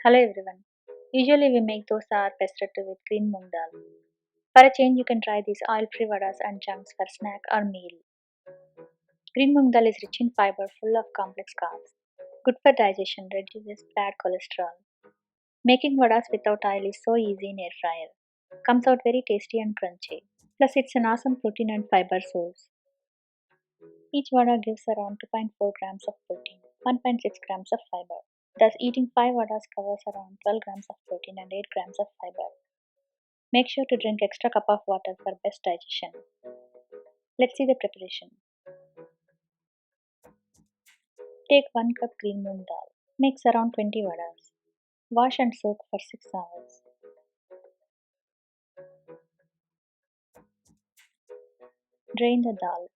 Hello everyone. Usually we make dosa or pesto with green moong dal. For a change, you can try these oil-free vadas and chunks for snack or meal. Green moong dal is rich in fiber, full of complex carbs, good for digestion, reduces bad cholesterol. Making vadas without oil is so easy in air fryer. Comes out very tasty and crunchy. Plus, it's an awesome protein and fiber source. Each vada gives around 2.4 grams of protein, 1.6 grams of fiber. Thus, eating 5 vadas covers around 12 grams of protein and 8 grams of fiber. Make sure to drink extra cup of water for best digestion. Let's see the preparation. Take 1 cup green moong dal. Mix around 20 vadas. Wash and soak for 6 hours. Drain the dal.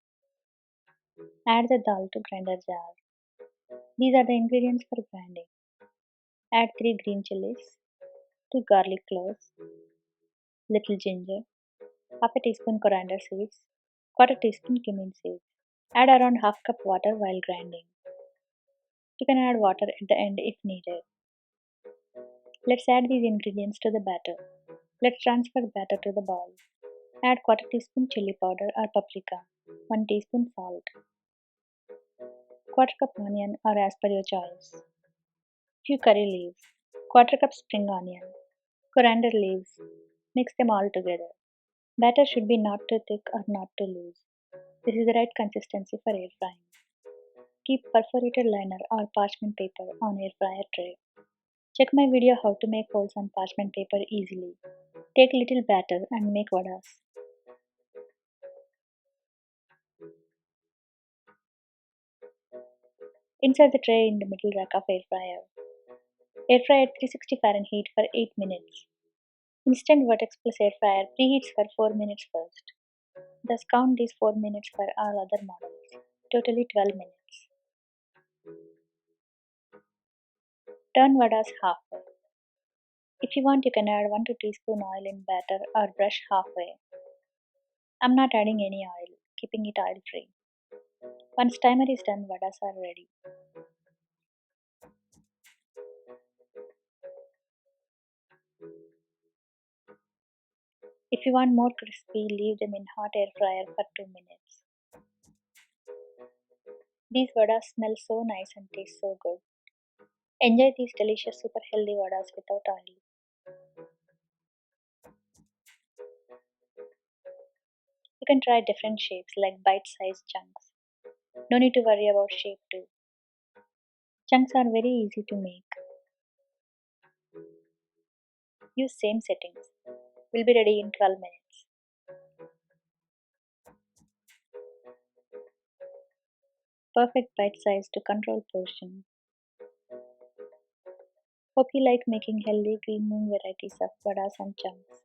Add the dal to grinder jar. These are the ingredients for grinding. Add 3 green chilies, 2 garlic cloves, little ginger, half a teaspoon coriander seeds, quarter teaspoon cumin seeds. Add around half cup water while grinding. You can add water at the end if needed. Let's add these ingredients to the batter. Let's transfer the batter to the bowl. Add quarter teaspoon chili powder or paprika, 1 teaspoon salt, quarter cup onion or as per your choice, few curry leaves, quarter cup spring onion, coriander leaves. Mix them all together. Batter should be not too thick or not too loose. This is the right consistency for air frying. Keep perforated liner or parchment paper on air fryer tray. Check my video how to make holes on parchment paper easily. Take little batter and make vadas. Insert the tray in the middle rack of air fryer. Air fry at 360 Fahrenheit for 8 minutes. Instant Vertex Plus air fryer preheats for 4 minutes first. Thus count these 4 minutes for all other models. Totally 12 minutes. Turn vadas halfway. If you want, you can add 1 to 2 teaspoon oil in batter or brush halfway. I'm not adding any oil, keeping it oil free. Once timer is done, vadas are ready. If you want more crispy, leave them in hot air fryer for 2 minutes. These vadas smell so nice and taste so good. Enjoy these delicious super healthy vadas without oil. You can try different shapes like bite-sized chunks. No need to worry about shape too. Chunks are very easy to make. Use same settings. Will be ready in 12 minutes. Perfect bite size to control portion. Hope you like making healthy green moon varieties of vadas and chunks.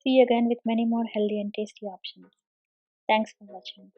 See you again with many more healthy and tasty options. Thanks for watching.